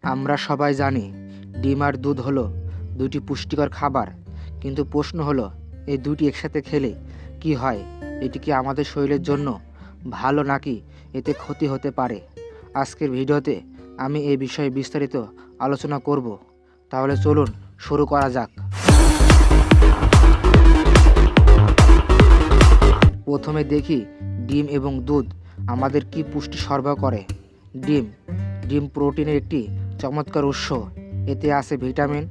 আমরা সবাই জানি ডিম আর দুধ হলো দুটি পুষ্টিকর খাবার, কিন্তু প্রশ্ন হলো এই দুটি একসাথে খেলে কি হয়? এটি কি আমাদের শরীরের জন্য ভালো নাকি এতে ক্ষতি হতে পারে? আজকের ভিডিওতে আমি এই বিষয়ে বিস্তারিত আলোচনা করব। তাহলে চলুন শুরু করা যাক। প্রথমে দেখি ডিম এবং দুধ আমাদের কি পুষ্টি সরবরাহ করে। ডিম ডিম প্রোটিনের একটি চমৎকার উৎস। এতে আছে ভিটামিন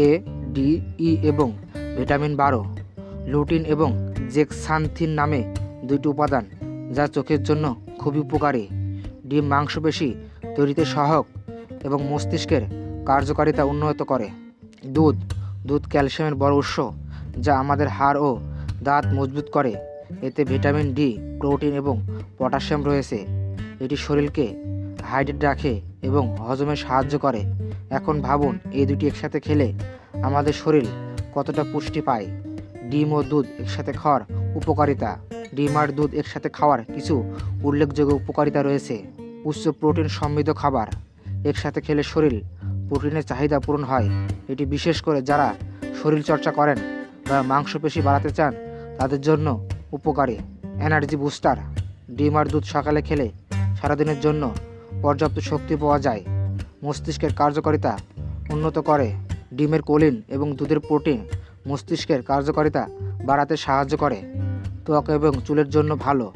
এ, ডি, ই এবং ভিটামিন 12, লুটিন এবং জেক্সান্থিন নামে দুইটি উপাদান, যা চোখের জন্য খুবই উপকারী। ডিম মাংসপেশি তৈরিতে সহায়ক এবং মস্তিষ্কের কার্যকারিতা উন্নত করে। দুধ দুধ ক্যালসিয়ামের বড় উৎস, যা আমাদের হাড় ও দাঁত মজবুত করে। এতে ভিটামিন ডি, প্রোটিন এবং পটাশিয়াম রয়েছে। এটি শরীরকে হাইড্রেট রাখে এবং হজমে সাহায্য করে। এখন ভাবুন, এই দুটি একসাথে খেলে আমাদের শরীর কতটা পুষ্টি পায়। ডিম ও দুধ একসাথে খাওয়ার উপকারিতা। ডিম আর দুধ একসাথে খাওয়ার কিছু উল্লেখযোগ্য উপকারিতা রয়েছে। উচ্চ প্রোটিন সমৃদ্ধ খাবার। একসাথে খেলে শরীর প্রোটিনের চাহিদা পূরণ হয়। এটি বিশেষ করে যারা শরীর চর্চা করেন বা মাংসপেশি বাড়াতে চান তাদের জন্য উপকারী। Energy booster. ডিম আর দুধ সকালে খেলে সারাদিনের জন্য পর্যাপ্ত শক্তি পাওয়া যায়। মস্তিষ্কের কার্যকারিতা উন্নত করে। ডিমের কোলিন এবং দুধের প্রোটিন মস্তিষ্কের কার্যকারিতা বাড়াতে সাহায্য করে। ত্বক এবং চুলের জন্য ভালো।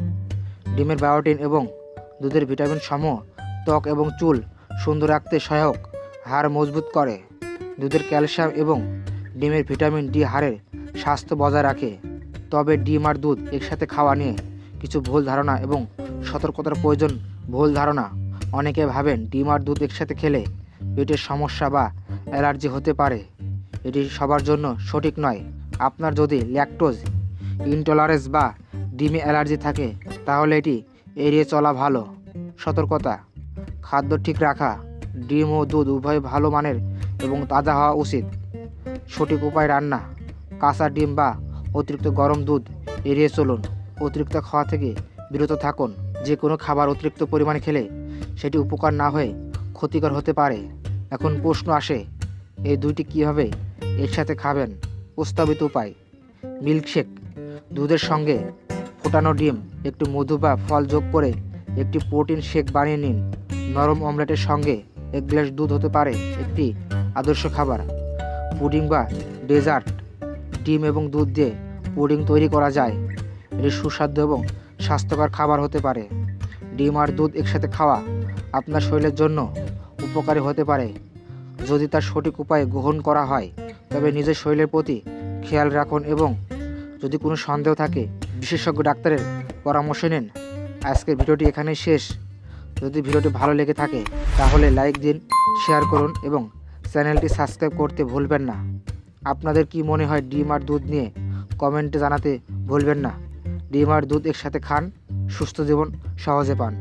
ডিমের বায়োটিন এবং দুধের ভিটামিন সমূহ ত্বক এবং চুল সুন্দর রাখতে সহায়ক। হাড় মজবুত করে। দুধের ক্যালসিয়াম এবং ডিমের ভিটামিন ডি হাড়ের স্বাস্থ্য বজায় রাখে। তবে ডিম আর দুধ একসাথে খাওয়া নিয়ে কিছু ভুল ধারণা এবং সতর্কতার প্রয়োজন। ভুল ধারণা: অনেকে ভাবেন ডিম আর দুধ একসাথে খেলে পেটের সমস্যা বা অ্যালার্জি হতে পারে। এটি সবার জন্য সঠিক নয়। আপনার যদি ল্যাকটোজ ইনটলারেন্স বা ডিমে অ্যালার্জি থাকে তাহলে এটি এড়িয়ে চলা ভালো। সতর্কতা: খাদ্য ঠিক রাখা। ডিম ও দুধ উভয় ভালো মানের এবং তাজা হওয়া উচিত। সঠিক উপায় রান্না: কাঁচা ডিম বা অতিরিক্ত গরম দুধ এড়িয়ে চলুন। অতিরিক্ত খাওয়া থেকে বিরত থাকুন। যে কোনো খাবার অতিরিক্ত পরিমাণে খেলে সেটি উপকার না হয়ে ক্ষতিকর হতে পারে। এখন প্রশ্ন আসে, এই দুইটি কীভাবে একসাথে খাবেন? প্রস্তাবিত উপায়: মিল্কশেক। দুধের সঙ্গে ফোটানো ডিম, একটু মধু বা ফল যোগ করে একটি প্রোটিন শেক বানিয়ে নিন। নরম অমলেটের সঙ্গে 1 গ্লাস দুধ হতে পারে একটি আদর্শ খাবার। পুডিং বা ডেজার্ট। ডিম এবং দুধ দিয়ে পুডিং তৈরি করা যায়। এটি সুস্বাদু এবং স্বাস্থ্যকর খাবার হতে পারে। ডিম আর দুধ একসাথে খাওয়া আপনার শরীরের জন্য উপকারী হতে পারে যদি তার সঠিক উপায়ে গ্রহণ করা হয়। তবে নিজের শরীরের প্রতি খেয়াল রাখুন এবং যদি কোনো সন্দেহ থাকে বিশেষজ্ঞ ডাক্তারের পরামর্শ নিন। আজকের ভিডিওটি এখানেই শেষ। যদি ভিডিওটি ভালো লেগে থাকে তাহলে লাইক দিন, শেয়ার করুন এবং চ্যানেলটি সাবস্ক্রাইব করতে ভুলবেন না। আপনাদের কি মনে হয় ডিম আর দুধ নিয়ে কমেন্টে জানাতে ভুলবেন না। ডিম আর দুধ একসাথে খান, সুস্থ জীবন সহজে পান।